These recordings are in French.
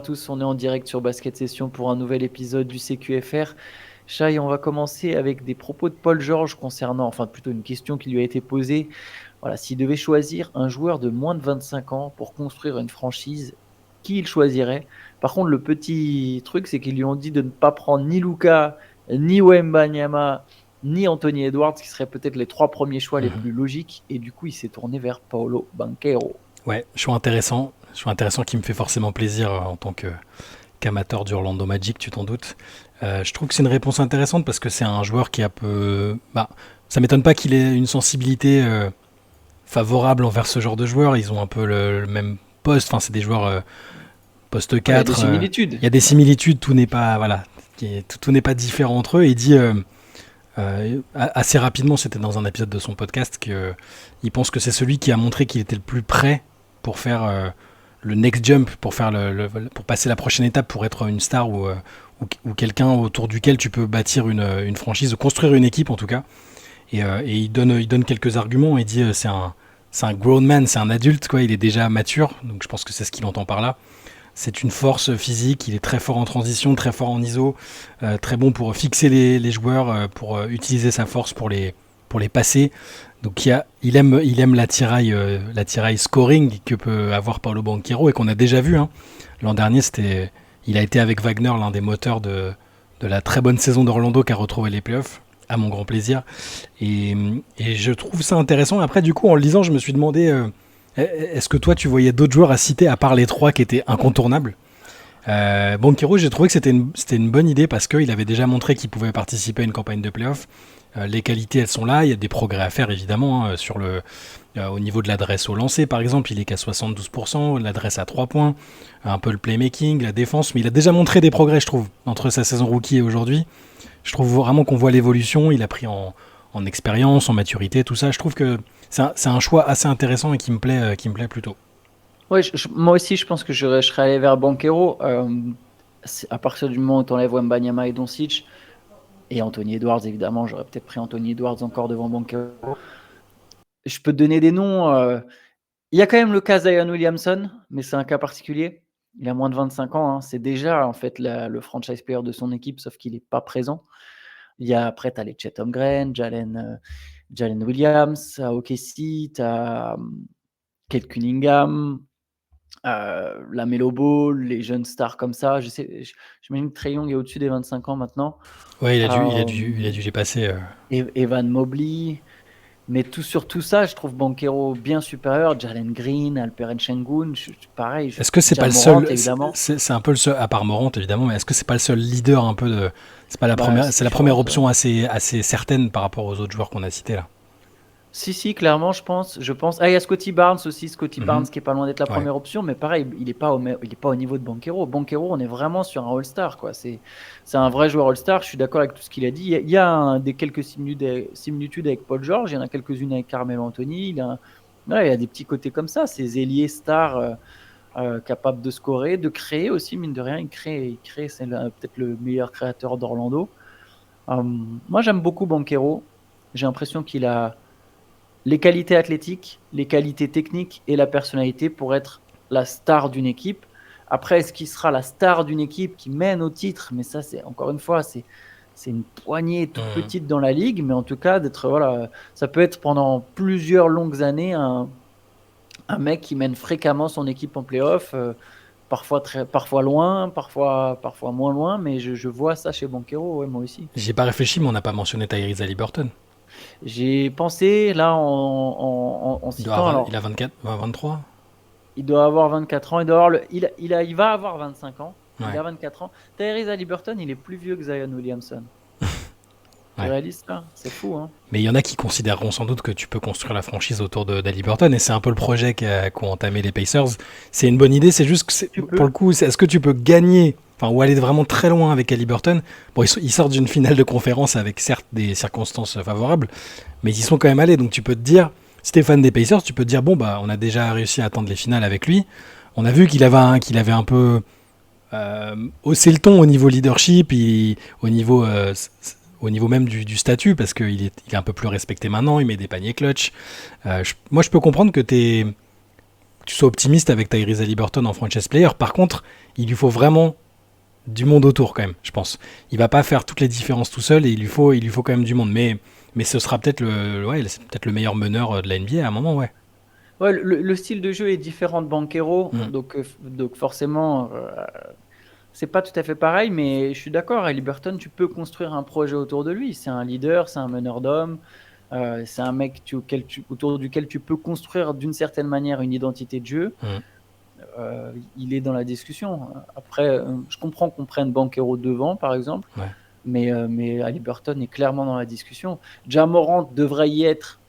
à tous, on est en direct sur Basket Session pour un nouvel épisode du CQFR. Shai, on va commencer avec des propos de Paul George concernant, enfin plutôt une question qui lui a été posée. Voilà, s'il devait choisir un joueur de moins de 25 ans pour construire une franchise, qui il choisirait? Par contre, le petit truc, c'est qu'ils lui ont dit de ne pas prendre ni Luka, ni Wembanyama, ni Anthony Edwards, qui seraient peut-être les trois premiers choix les Mhm. plus logiques. Et du coup, il s'est tourné vers Paolo Banchero. Ouais, choix intéressant qui me fait forcément plaisir en tant qu'amateur du Orlando Magic, tu t'en doutes. Je trouve que c'est une réponse intéressante parce que c'est un joueur qui a peu. Bah, ça m'étonne pas qu'il ait une sensibilité favorable envers ce genre de joueurs. Ils ont un peu le même poste. Enfin, c'est des joueurs poste Ouais, il y a des 4. similitudes. Il y a des similitudes. Tout n'est pas voilà, tout n'est pas différent entre eux. Et il dit assez rapidement, c'était dans un épisode de son podcast, qu'il pense que c'est celui qui a montré qu'il était le plus prêt pour faire le next jump, pour, pour passer la prochaine étape, pour être une star ou quelqu'un autour duquel tu peux bâtir une franchise, ou construire une équipe en tout cas. Et il donne quelques arguments. Il dit c'est un grown man, c'est un adulte, quoi. Il est déjà mature, donc je pense que c'est ce qu'il entend par là. C'est une force physique, il est très fort en transition, très fort en ISO, très bon pour fixer les joueurs, pour utiliser sa force pour les passer. Donc il aime la tiraille scoring que peut avoir Paolo Banchero et qu'on a déjà vu. Hein. L'an dernier, il a été avec Wagner l'un des moteurs de la très bonne saison d'Orlando qui a retrouvé les playoffs, à mon grand plaisir. Et je trouve ça intéressant. Après, du coup, en le lisant, je me suis demandé... est-ce que toi, tu voyais d'autres joueurs à citer à part les trois qui étaient incontournables? Banchero, j'ai trouvé que c'était une bonne idée parce qu'il avait déjà montré qu'il pouvait participer à une campagne de playoff. Les qualités, elles sont là. Il y a des progrès à faire, évidemment, hein, au niveau de l'adresse au lancer, par exemple. Il est qu'à 72%, l'adresse à 3 points, un peu le playmaking, la défense. Mais il a déjà montré des progrès, je trouve, entre sa saison rookie et aujourd'hui. Je trouve vraiment qu'on voit l'évolution. Il a pris en expérience, en maturité, tout ça. Je trouve que c'est un choix assez intéressant et qui me plaît plutôt. Ouais, moi aussi, je pense que je serais allé vers Banchero. À partir du moment où tu enlèves Wembanyama et Doncic, et Anthony Edwards, évidemment, j'aurais peut-être pris Anthony Edwards encore devant Banchero. Je peux te donner des noms. Il y a quand même le cas Zion Williamson, mais c'est un cas particulier. Il a moins de 25 ans. Hein. C'est déjà en fait le franchise player de son équipe, sauf qu'il n'est pas présent. Il y a après, tu as les Chet Holmgren, Jalen Williams, à OKC, tu as Kate Cunningham, la Melo Ball, les jeunes stars comme ça. J'imagine que Trae Young est au-dessus des 25 ans maintenant. Ouais, il a Euh, dû les passer. Evan Mobley. Mais sur tout ça, je trouve Banchero bien supérieur. Jalen Green, Alperen Sengun, pareil. Est-ce que c'est pas Ja le Morant, seul, évidemment. c'est un peu le seul, à part Morant évidemment, mais est-ce que c'est pas le seul leader un peu de, Bah, c'est si, la je première pense. Ouais. option assez certaine par rapport aux autres joueurs qu'on a cités là. Si, clairement, je pense. Ah, il y a Scotty Barnes aussi. Scotty Barnes Mhm. qui est pas loin d'être la Ouais. première option, mais pareil, il est pas au niveau de Banchero. Banchero, on est vraiment sur un All-Star, quoi. C'est un vrai joueur All-Star. Je suis d'accord avec tout ce qu'il a dit. Il y a des quelques similitudes avec Paul George. Il y en a quelques-unes avec Carmelo Anthony. Ouais, il y a des petits côtés comme ça. Ces ailiers stars capables de scorer, de créer aussi, mine de rien. Il crée. C'est peut-être le meilleur créateur d'Orlando. Moi, j'aime beaucoup Banchero. J'ai l'impression qu'il a les qualités athlétiques, les qualités techniques et la personnalité pour être la star d'une équipe. Après, est-ce qu'il sera la star d'une équipe qui mène au titre? Mais ça, c'est encore une fois, c'est une poignée toute Mhm. petite dans la ligue, mais en tout cas, voilà, ça peut être pendant plusieurs longues années un mec qui mène fréquemment son équipe en playoff, parfois loin, parfois moins loin, mais je vois ça chez Banchero, ouais, moi aussi. J'y ai pas réfléchi, mais on n'a pas mentionné Tyrese Haliburton. J'ai pensé là en citant, Il a alors 24, 23. il doit avoir 24 ans. Il, doit avoir il va avoir 25 ans. Il Ouais, a 24 ans. Tyrese Haliburton, il est plus vieux que Zion Williamson. Tu ouais. réalises ça? C'est fou, hein? Mais il y en a qui considéreront sans doute que tu peux construire la franchise autour d'Haliburton et c'est un peu le projet qu'ont entamé les Pacers. C'est une bonne idée, c'est juste que Tu pour le peux. coup, est-ce que tu peux gagner, enfin, ou aller vraiment très loin avec Haliburton? Bon, ils sortent d'une finale de conférence avec certes des circonstances favorables, mais ils y sont quand même allés. Donc tu peux te dire, si t'es fan des Pacers, tu peux te dire bon bah on a déjà réussi à atteindre les finales avec lui. On a vu qu'il avait un peu haussé le ton au niveau leadership, au niveau au niveau même du statut, parce il est un peu plus respecté maintenant, il met des paniers clutch. Moi, je peux comprendre que tu sois optimiste avec Tyrese Haliburton en franchise player. Par contre, il lui faut vraiment du monde autour quand même, je pense. Il va pas faire toutes les différences tout seul et il lui faut quand même du monde. Mais ce sera peut-être c'est peut-être le meilleur meneur de la NBA à un moment, ouais. Ouais, le style de jeu est différent de Banchero, Mm. donc forcément, c'est pas tout à fait pareil, mais je suis d'accord. Haliburton, tu peux construire un projet autour de lui. C'est un leader, c'est un meneur d'hommes, c'est un mec autour duquel tu peux construire d'une certaine manière une identité de jeu. Mm. Il est dans la discussion. Après, je comprends qu'on prenne Banchero devant, par exemple, Ouais. mais Haliburton est clairement dans la discussion. Ja Morant devrait y être,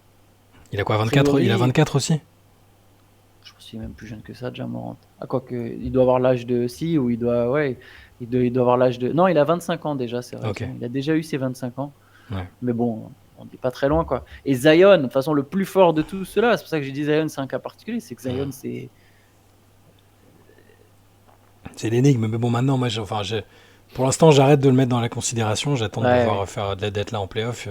Il a quoi, a 24? Il a priori. 24 aussi? Je pense qu'il est même plus jeune que ça, Ja Morant. Ah, quoique, il doit avoir l'âge de si, ou il doit, ouais, il doit avoir l'âge de. Non, il a 25 ans déjà, c'est Ok. raison. Il a déjà eu ses 25 ans. Ouais. Mais bon, on n'est pas très loin, quoi. Et Zion, de toute façon, le plus fort de tout cela, c'est pour ça que j'ai dit Zion, c'est un cas particulier, c'est que Zion, Mm. c'est. C'est l'énigme, mais bon, maintenant, moi, pour l'instant, j'arrête de le mettre dans la considération. J'attends de le Ouais, voir ouais. faire d'être là en playoff,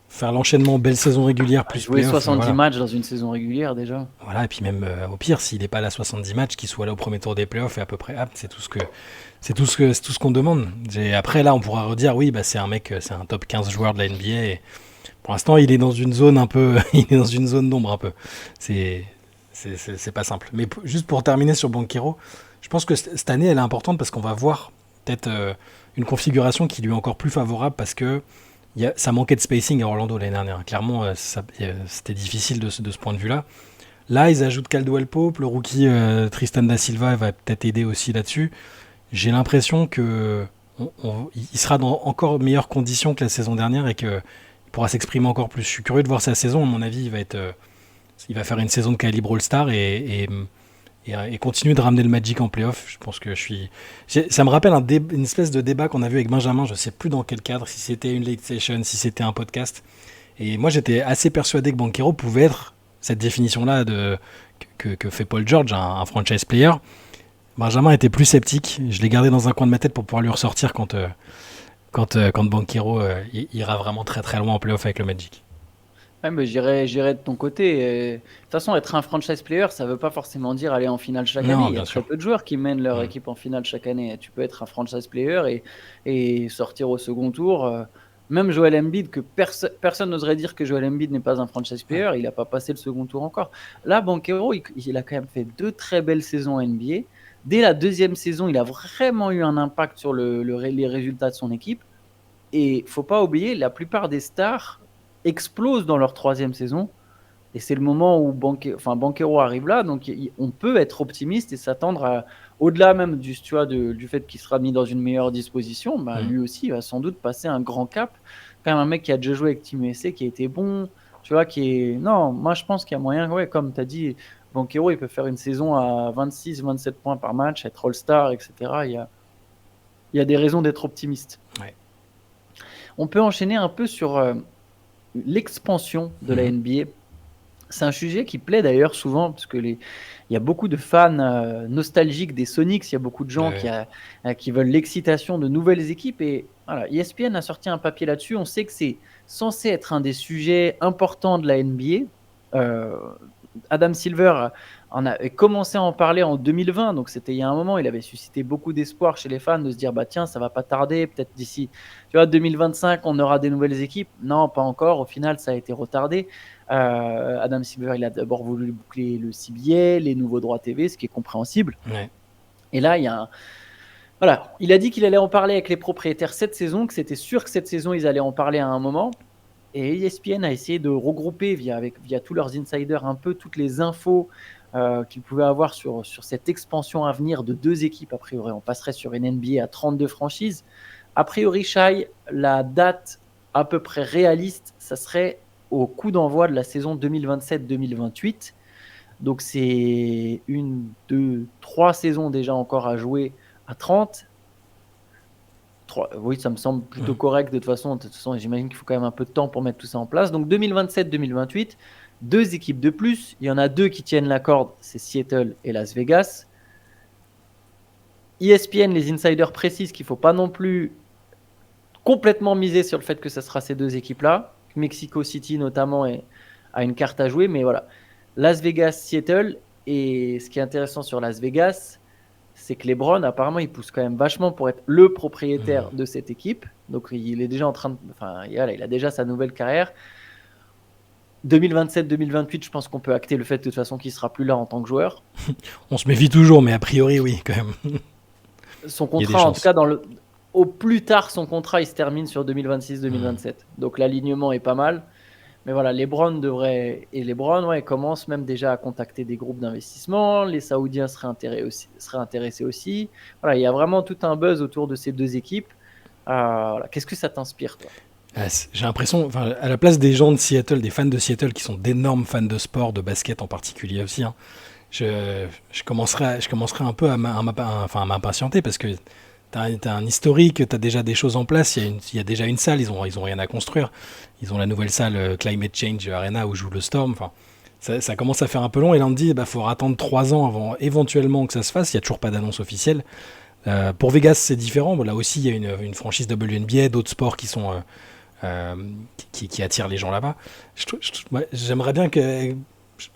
faire l'enchaînement belle saison régulière plus Jouer playoff. 70 Voilà. matchs dans une saison régulière, déjà. Voilà, et puis même au pire, s'il n'est pas là 70 matchs, qu'il soit là au premier tour des playoffs et à peu près apte, c'est tout ce qu'on demande. Après, là, on pourra redire, oui, bah, c'est un mec, c'est un top 15 joueur de la NBA. Et pour l'instant, il est dans une zone un peu, il est dans une zone d'ombre un peu. C'est, c'est pas simple. Mais juste pour terminer sur Banchero, je pense que cette année, elle est importante parce qu'on va voir peut-être une configuration qui lui est encore plus favorable parce que ça manquait de spacing à Orlando l'année dernière. Clairement, c'était difficile de ce point de vue-là. Là, ils ajoutent Caldwell Pope, le rookie Tristan da Silva va peut-être aider aussi là-dessus. J'ai l'impression que il sera dans encore meilleures conditions que la saison dernière et qu'il pourra s'exprimer encore plus. Je suis curieux de voir sa saison. À mon avis, il va faire une saison de calibre All-Star et continuer de ramener le Magic en playoff. Je pense que ça me rappelle une espèce de débat qu'on a vu avec Benjamin. Je ne sais plus dans quel cadre, si c'était une late session, si c'était un podcast. Et moi, j'étais assez persuadé que Banchero pouvait être cette définition-là que fait Paul George, un franchise player. Benjamin était plus sceptique. Je l'ai gardé dans un coin de ma tête pour pouvoir lui ressortir quand Banchero ira vraiment très très loin en playoff avec le Magic. Ouais, mais j'irai de ton côté. De toute façon, être un franchise player, ça veut pas forcément dire aller en finale chaque année. Non, Il y a bien très sûr. peu de joueurs qui mènent leur Mm. équipe en finale chaque année. Tu peux être un franchise player et sortir au second tour. Même Joel Embiid, que personne n'oserait dire que Joel Embiid n'est pas un franchise Ouais. player, il n'a pas passé le second tour encore. Là, Banchero, il a quand même fait 2 très belles saisons en NBA. Dès la deuxième saison, il a vraiment eu un impact sur les résultats de son équipe. Et faut pas oublier, la plupart des stars explosent dans leur troisième saison. Et c'est le moment où Banchero arrive là. Donc, on peut être optimiste et s'attendre au-delà même du fait qu'il sera mis dans une meilleure disposition. Bah, Mm. lui aussi, il va sans doute passer un grand cap. Quand même un mec qui a déjà joué avec Team USA, qui a été bon. Tu vois, Non, moi, je pense qu'il y a moyen. Ouais, comme tu as dit, Banchero, il peut faire une saison à 26-27 points par match, être All-Star, etc. Il y a des raisons d'être optimiste. Ouais. On peut enchaîner un peu sur l'expansion de la NBA. C'est un sujet qui plaît d'ailleurs souvent, parce qu'il y a beaucoup de fans nostalgiques des Sonics, il y a beaucoup de gens qui veulent l'excitation de nouvelles équipes. Et voilà, ESPN a sorti un papier là-dessus. On sait que c'est censé être un des sujets importants de la NBA. Adam Silver a commencé à en parler en 2020, donc c'était il y a un moment. Il avait suscité beaucoup d'espoir chez les fans de se dire bah tiens, ça va pas tarder, peut-être d'ici 2025 on aura des nouvelles équipes. Non, pas encore. Au final, ça a été retardé. Adam Silver, il a d'abord voulu boucler le CBA, les nouveaux droits TV, ce qui est compréhensible. Ouais. Et là, voilà, il a dit qu'il allait en parler avec les propriétaires cette saison, que c'était sûr que cette saison ils allaient en parler à un moment. Et ESPN a essayé de regrouper via tous leurs insiders un peu toutes les infos qu'ils pouvaient avoir sur cette expansion à venir de 2 équipes. A priori, on passerait sur une NBA à 32 franchises. A priori, Shai, la date à peu près réaliste, ça serait au coup d'envoi de la saison 2027-2028. Donc, c'est 1, 2, 3 saisons déjà encore à jouer à 30. Oui, ça me semble plutôt correct de toute façon. J'imagine qu'il faut quand même un peu de temps pour mettre tout ça en place. Donc 2027-2028, 2 équipes de plus. Il y en a 2 qui tiennent la corde, c'est Seattle et Las Vegas. ESPN, les insiders précisent qu'il ne faut pas non plus complètement miser sur le fait que ce sera ces 2 équipes-là. Mexico City notamment a une carte à jouer, mais voilà. Las Vegas, Seattle. Et ce qui est intéressant sur Las Vegas, c'est que LeBron, apparemment, il pousse quand même vachement pour être le propriétaire de cette équipe. Donc, il est déjà en train de. Enfin, voilà, il a déjà sa nouvelle carrière. 2027-2028, je pense qu'on peut acter le fait de toute façon qu'il sera plus là en tant que joueur. On se méfie toujours, mais a priori, oui, quand même. Son Il y a des contrat, en tout chances. cas, au plus tard, son contrat, il se termine sur 2026-2027. Donc, l'alignement est pas mal. Mais voilà, LeBron, ouais, commence même déjà à contacter des groupes d'investissement. Les Saoudiens seraient intéressés aussi. Voilà, il y a vraiment tout un buzz autour de ces deux équipes. Voilà. Qu'est-ce que ça t'inspire, toi? J'ai l'impression, enfin, à la place des gens de Seattle, des fans de Seattle qui sont d'énormes fans de sport, de basket en particulier aussi, hein, je commencerai un peu à m'impatienter parce que t'as un historique, t'as déjà des choses en place, il y a déjà une salle, ils ont rien à construire. Ils ont la nouvelle salle Climate Change Arena où joue le Storm. Enfin, ça commence à faire un peu long et là on me dit faut attendre 3 ans avant éventuellement que ça se fasse. Il n'y a toujours pas d'annonce officielle. Pour Vegas, c'est différent. Bon, là aussi, il y a une franchise WNBA, d'autres sports qui sont qui attirent les gens là-bas. J'aimerais bien que,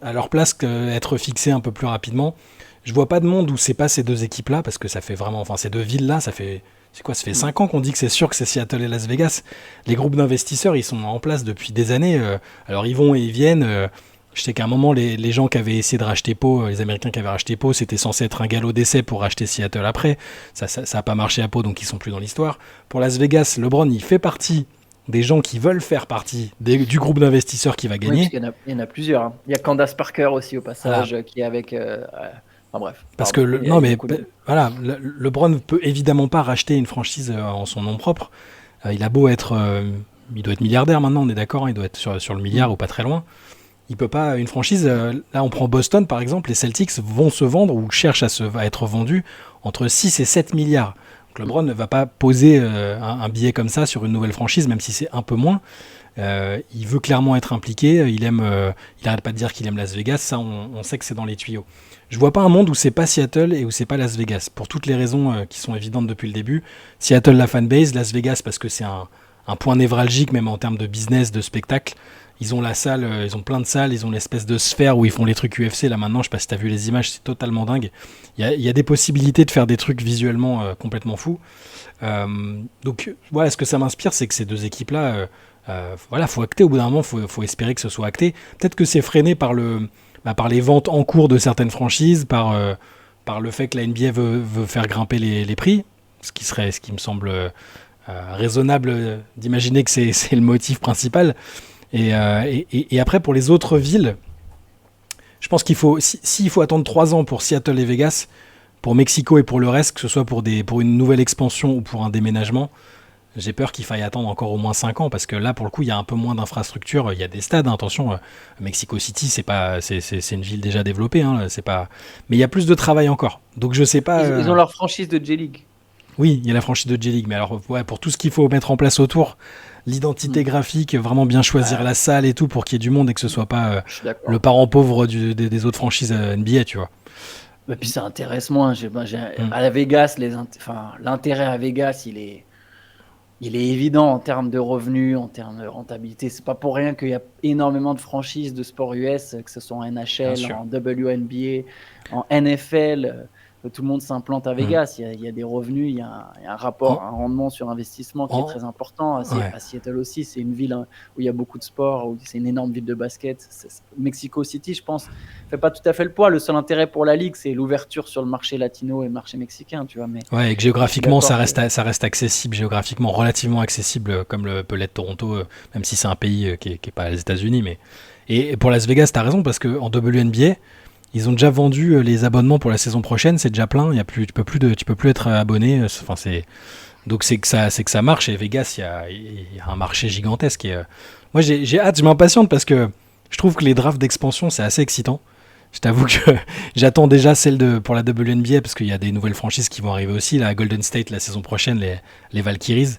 à leur place, être fixé un peu plus rapidement. Je vois pas de monde où c'est pas ces deux équipes-là, parce que ça fait vraiment, enfin ces deux villes-là, ça fait, c'est quoi, ça fait 5 ans qu'on dit que c'est sûr que c'est Seattle et Las Vegas. Les groupes d'investisseurs, ils sont en place depuis des années. Alors ils vont et ils viennent. Je sais qu'à un moment, les gens qui avaient essayé de racheter Pau, les Américains qui avaient racheté Pau, c'était censé être un galop d'essai pour racheter Seattle après. Ça a pas marché à Pau, donc ils sont plus dans l'histoire. Pour Las Vegas, LeBron, il fait partie des gens qui veulent faire partie du groupe d'investisseurs qui va Oui, parce gagner. qu'il y en a plusieurs. Hein. Il y a Candace Parker aussi, au Voilà. passage, qui est avec. Enfin bref, Parce que pardon. Il non y a mais beaucoup de monde. voilà, LeBron ne peut évidemment pas racheter une franchise en son nom propre. Il a beau être, il doit être milliardaire maintenant, on est d'accord, hein, il doit être sur le milliard ou pas très loin. Il peut pas une franchise. Là, on prend Boston par exemple, les Celtics vont se vendre ou cherchent à être vendus entre 6 et 7 milliards. Donc LeBron ne va pas poser un billet comme ça sur une nouvelle franchise, même si c'est un peu moins. Il veut clairement être impliqué. Il arrête pas de dire qu'il aime Las Vegas. Ça, on sait que c'est dans les tuyaux. Je vois pas un monde où c'est pas Seattle et où c'est pas Las Vegas. Pour toutes les raisons qui sont évidentes depuis le début. Seattle, la fanbase. Las Vegas, parce que c'est un point névralgique, même en termes de business, de spectacle. Ils ont la salle, ils ont plein de salles, ils ont l'espèce de sphère où ils font les trucs UFC. Là maintenant, je sais pas si t'as vu les images, c'est totalement dingue. Il y a des possibilités de faire des trucs visuellement complètement fous. Donc, voilà, ce que ça m'inspire, c'est que ces deux équipes-là, voilà, faut acter au bout d'un moment, faut espérer que ce soit acté. Peut-être que c'est freiné par les ventes en cours de certaines franchises, par le fait que la NBA veut faire grimper les prix, ce qui me semble raisonnable d'imaginer que c'est le motif principal. Et après, pour les autres villes, je pense qu'il faut, s'il faut attendre 3 ans pour Seattle et Vegas, pour Mexico et pour le reste, que ce soit pour une nouvelle expansion ou pour un déménagement, j'ai peur qu'il faille attendre encore au moins 5 ans parce que là, pour le coup, il y a un peu moins d'infrastructures. Il y a des stades, hein, attention. Mexico City, c'est une ville déjà développée, hein, c'est pas. Mais il y a plus de travail encore. Donc je sais pas. Ils ont leur franchise de J-League. Oui, il y a la franchise de J-League, mais alors ouais, pour tout ce qu'il faut mettre en place autour, l'identité Mm. graphique, vraiment bien choisir Ouais, la salle et tout pour qu'il y ait du monde et que ce soit pas je suis le d'accord. parent pauvre des autres franchises NBA, tu vois. Et puis ça intéresse moins. Mm. À la Vegas, l'intérêt à Vegas, il est évident en termes de revenus, en termes de rentabilité. C'est pas pour rien qu'il y a énormément de franchises de sport US, que ce soit en Bien NHL, sûr. en WNBA, en NFL. Tout le monde s'implante à Mm. Vegas. Il y a des revenus, il y a un rapport, En, un rendement sur investissement qui est en- très important. ouais. À Seattle aussi, c'est une ville hein, où il y a beaucoup de sport, où c'est une énorme ville de basket. Mexico City, je pense, fait pas tout à fait le poids. Le seul intérêt pour la ligue, c'est l'ouverture sur le marché latino et le marché mexicain, tu vois. Mais Ouais, et que je suis géographiquement, d'accord que ça reste accessible, géographiquement relativement accessible, comme peut l'être Toronto, même si c'est un pays qui est pas les États-Unis. Et pour Las Vegas, t'as raison, parce qu'en WNBA, ils ont déjà vendu les abonnements pour la saison prochaine, c'est déjà plein, tu peux plus être abonné. Enfin, donc c'est que ça marche. Et Vegas, il y a un marché gigantesque. Moi, j'ai hâte, je m'impatiente parce que je trouve que les drafts d'expansion, c'est assez excitant. Je t'avoue que j'attends déjà pour la WNBA parce qu'il y a des nouvelles franchises qui vont arriver aussi. La Golden State la saison prochaine, les Valkyries,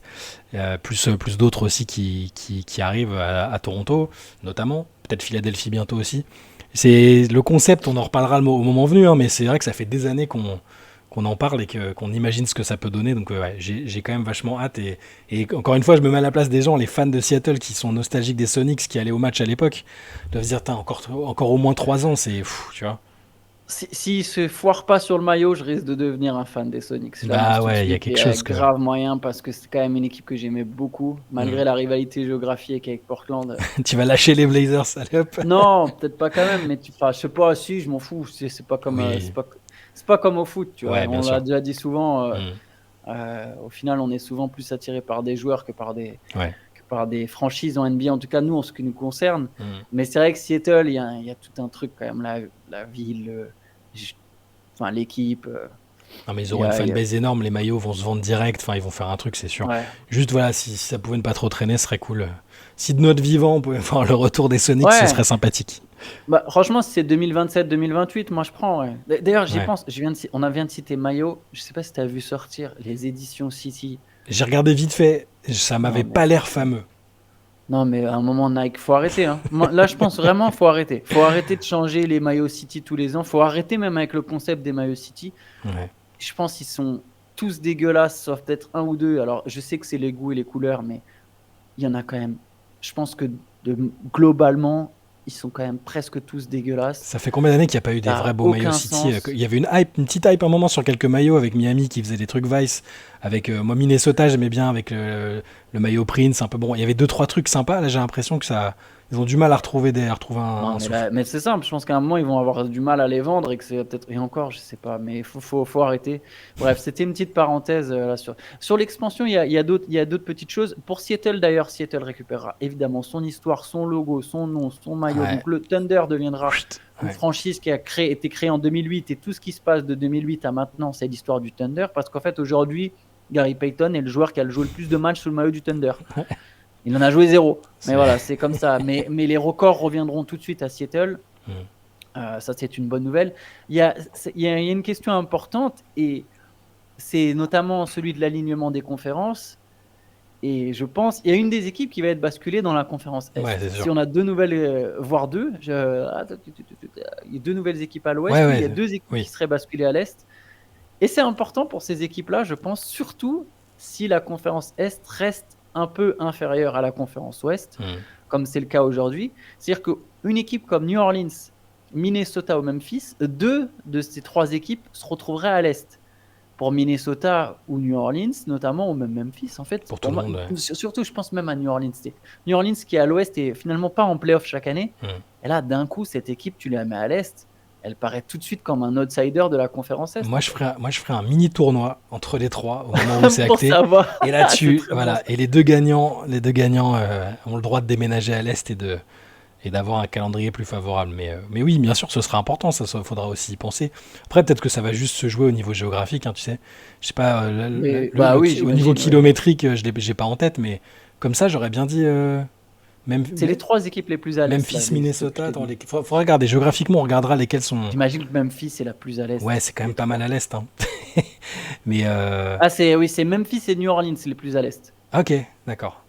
plus d'autres aussi qui arrivent à Toronto, notamment. Peut-être Philadelphie bientôt aussi. C'est le concept, on en reparlera au moment venu, hein, mais c'est vrai que ça fait des années qu'on en parle et qu'on imagine ce que ça peut donner. Donc ouais, j'ai quand même vachement hâte. Et encore une fois, je me mets à la place des gens, les fans de Seattle qui sont nostalgiques des Sonics, qui allaient au match à l'époque, doivent se dire, encore au moins 3 ans, c'est fou, tu vois. S'il se foire pas sur le maillot, je risque de devenir un fan des Sonics. Je l'annonce Bah tout de ouais, il y a suite. quelque Il y a chose que. grave moyen parce que c'est quand même une équipe que j'aimais beaucoup, Hmm. malgré la rivalité géographique avec Portland. Tu vas lâcher les Blazers, allez hop. Non, peut-être pas quand même, mais enfin, je sais pas, si, je m'en fous. C'est pas comme, Oui, c'est pas comme au foot, tu vois. ouais, bien On l'a sûr. déjà dit souvent. Hmm. Au final, on est souvent plus attiré par des joueurs Ouais. que par des franchises en NBA. En tout cas, nous, en ce qui nous concerne. Hmm. Mais c'est vrai que Seattle, il y a tout un truc quand même, la ville, enfin l'équipe. Non, mais ils Il y auront une a, il y a- fanbase énorme, les maillots vont se vendre direct, enfin ils vont faire un truc, c'est sûr. Ouais. Juste voilà, si ça pouvait ne pas trop traîner, ce serait cool. Si de notre vivant, on pouvait voir le retour des Sonics, ce Ouais. serait sympathique. Bah, franchement, si c'est 2027-2028, moi je prends. Ouais. D'ailleurs, j'y Ouais. pense. On vient de citer Mayo. Je sais pas si tu as vu sortir les éditions City. J'ai regardé vite fait, ça Non, m'avait mais, pas l'air fameux. non, mais à un moment, Nike, faut arrêter. Hein. Là, je pense vraiment, faut arrêter. Faut arrêter de changer les maillots City tous les ans. Faut arrêter même avec le concept des maillots City. Ouais. Je pense qu'ils sont tous dégueulasses, sauf peut-être un ou deux. Alors, je sais que c'est les goûts et les couleurs, mais il y en a quand même. Je pense que globalement, ils sont quand même presque tous dégueulasses. Ça fait combien d'années qu'il n'y a pas eu des Ça vrais n'a beaux maillots aucun City? sens. Il y avait une petite hype un moment sur quelques maillots avec Miami qui faisait des trucs Vice. Avec moi Minnesota, j'aimais bien avec le maillot Prince, un peu bon. Il y avait deux trois trucs sympas. Là, j'ai l'impression que ils ont du mal à retrouver Non, un mais, souffle. mais c'est simple. Je pense qu'à un moment, ils vont avoir du mal à les vendre et que c'est peut-être. Et encore, je sais pas, mais faut arrêter. Bref, c'était une petite parenthèse là sur l'expansion. Il y a d'autres petites choses. Pour Seattle, d'ailleurs, Seattle récupérera évidemment son histoire, son logo, son nom, son maillot. Ouais. Donc le Thunder deviendra une Ouais. franchise qui a été créée en 2008 et tout ce qui se passe de 2008 à maintenant, c'est l'histoire du Thunder. Parce qu'en fait, aujourd'hui, Gary Payton est le joueur qui a joué le plus de matchs sous le maillot du Thunder. Il en a joué 0. Mais voilà, c'est comme ça. Mais les records reviendront tout de suite à Seattle. Ça, c'est une bonne nouvelle. Il y a une question importante et c'est notamment celui de l'alignement des conférences. Et je pense il y a une des équipes qui va être basculée dans la conférence Est. Ouais, c'est sûr. Si on a deux nouvelles, voire deux, il y a deux nouvelles équipes à l'Ouest, Ouais, oui, il y a ouais. deux équipes qui Oui. seraient basculées à l'Est. Et c'est important pour ces équipes-là, je pense, surtout si la conférence Est reste un peu inférieure à la conférence Ouest, comme c'est le cas aujourd'hui. C'est-à-dire qu'une équipe comme New Orleans, Minnesota ou Memphis, deux de ces trois équipes se retrouveraient à l'Est. Pour Minnesota ou New Orleans, notamment, ou même Memphis, en fait. Pour tout le moi, monde, ouais. surtout, je pense même à New Orleans. New Orleans qui est à l'Ouest et finalement pas en playoff chaque année. Et là, d'un coup, cette équipe, tu la mets à l'Est, elle paraît tout de suite comme un outsider de la conférence Est. Moi, je ferais un mini tournoi entre les trois au moment où c'est Pour acté. savoir. Et là-dessus, C'est très voilà. bon, ça. Et les deux gagnants ont le droit de déménager à l'est et d'avoir un calendrier plus favorable. Mais oui, bien sûr, ce sera important. Ça faudra aussi y penser. Après, peut-être que ça va juste se jouer au niveau géographique, hein, tu sais. Je sais pas. Bah oui, Au niveau j'imagine. kilométrique, j'ai pas en tête, mais comme ça, j'aurais bien dit. C'est les trois équipes les plus à l'Est. Memphis, Minnesota. Faudra regarder. Géographiquement, on regardera lesquels sont. J'imagine que Memphis est la plus à l'Est. Ouais, c'est quand même pas mal à l'est. Hein. Mais. Ah, c'est Memphis et New Orleans les plus à l'Est. Ok, d'accord.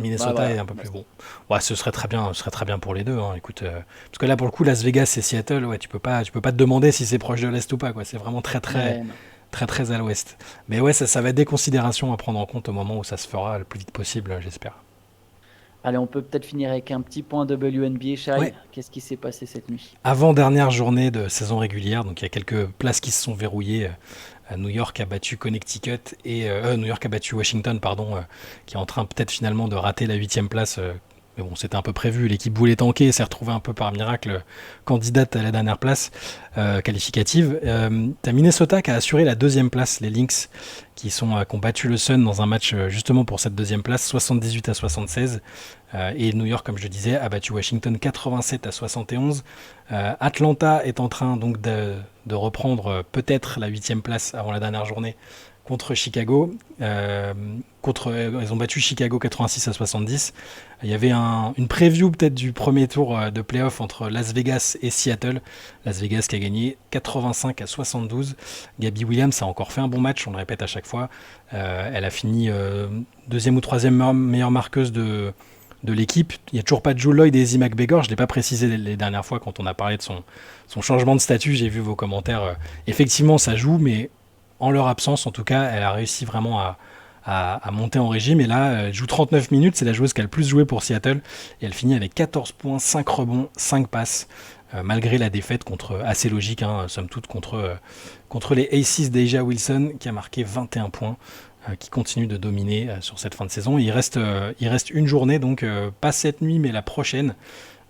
Minnesota voilà. est un peu plus bon. Ouais, ce serait très bien pour les deux. Hein. Écoute, parce que là, pour le coup, Las Vegas et Seattle, ouais, tu peux pas te demander si c'est proche de l'est ou pas. Quoi. C'est vraiment Ouais, très à l'ouest. Mais ouais, ça va être des considérations à prendre en compte au moment où ça se fera le plus vite possible, j'espère. allez, on peut peut-être finir avec un petit point WNBA, Shai. Ouais. Qu'est-ce qui s'est passé cette nuit? Avant-dernière journée de saison régulière, donc il y a quelques places qui se sont verrouillées. New York a battu Connecticut et New York a battu Washington, pardon, qui est en train peut-être finalement de rater la 8e place. Mais bon, c'était un peu prévu. L'équipe voulait tanker et s'est retrouvée un peu par miracle candidate à la dernière place qualificative. T'as Minnesota qui a assuré la 2e place, les Lynx, qui ont battu le Sun dans un match justement pour cette 2e place, 78-76. Et New York, comme je disais, a battu Washington 87-71. Atlanta est en train donc de reprendre peut-être la 8e place avant la dernière journée contre Chicago. Ils ont battu Chicago 86-70. Il y avait une preview peut-être du premier tour de playoff entre Las Vegas et Seattle. Las Vegas qui a gagné 85-72. Gabby Williams a encore fait un bon match, on le répète à chaque fois. Elle a fini 2e ou 3e meilleure marqueuse de l'équipe. Il n'y a toujours pas de Jewel Lloyd et Izzy McBegor. Je ne l'ai pas précisé les dernières fois quand on a parlé de son changement de statut. J'ai vu vos commentaires. Effectivement, ça joue, mais en leur absence, en tout cas, elle a réussi vraiment à monter en régime. Et là, elle joue 39 minutes. C'est la joueuse qui a le plus joué pour Seattle. Et elle finit avec 14 points, 5 rebonds, 5 passes. malgré la défaite assez logique, somme toute, contre les Aces d'Asia Wilson, qui a marqué 21 points, qui continue de dominer sur cette fin de saison. Il reste une journée, donc pas cette nuit, mais la prochaine.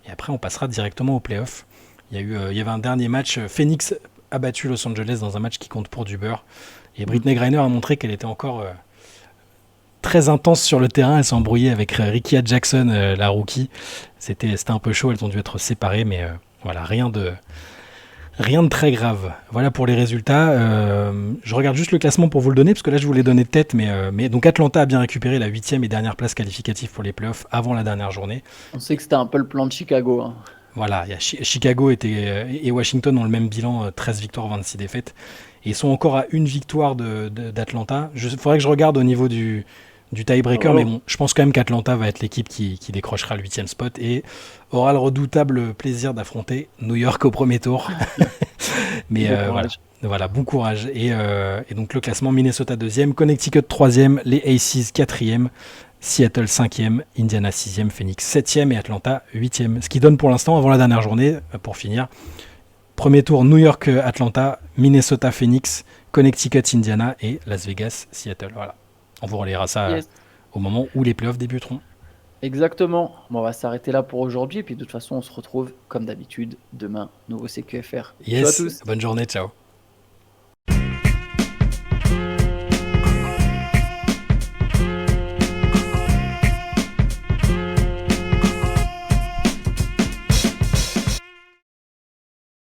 Et après, on passera directement aux playoffs. Il y avait un dernier match. Phoenix a battu Los Angeles dans un match qui compte pour du beurre. Et Brittney Griner a montré qu'elle était encore très intense sur le terrain. Elle s'est embrouillée avec Rickea Jackson, la rookie. C'était un peu chaud. Elles ont dû être séparées, mais voilà, rien de très grave. Voilà pour les résultats. Je regarde juste le classement pour vous le donner, parce que là, je vous l'ai donné de tête. Mais donc, Atlanta a bien récupéré la 8e et dernière place qualificative pour les playoffs avant la dernière journée. On sait que c'était un peu le plan de Chicago. Hein. Voilà, Chicago et Washington ont le même bilan, 13 victoires, 26 défaites. Et ils sont encore à une victoire d'Atlanta. Il faudrait que je regarde au niveau du tiebreaker, mais bon, je pense quand même qu'Atlanta va être l'équipe qui décrochera le 8e spot et aura le redoutable plaisir d'affronter New York au premier tour. Mais voilà, bon courage. Et donc le classement: Minnesota 2e, Connecticut 3e, les Aces 4e, Seattle 5e, Indiana 6e, Phoenix 7e et Atlanta 8e. Ce qui donne pour l'instant, avant la dernière journée, pour finir, premier tour: New York, Atlanta, Minnesota, Phoenix, Connecticut, Indiana et Las Vegas, Seattle. Voilà. On vous relayera ça au moment où les playoffs débuteront. Exactement. Bon, on va s'arrêter là pour aujourd'hui. Et puis de toute façon, on se retrouve comme d'habitude demain. Nouveau CQFR. Yes. Ciao à tous. Bonne journée. Ciao.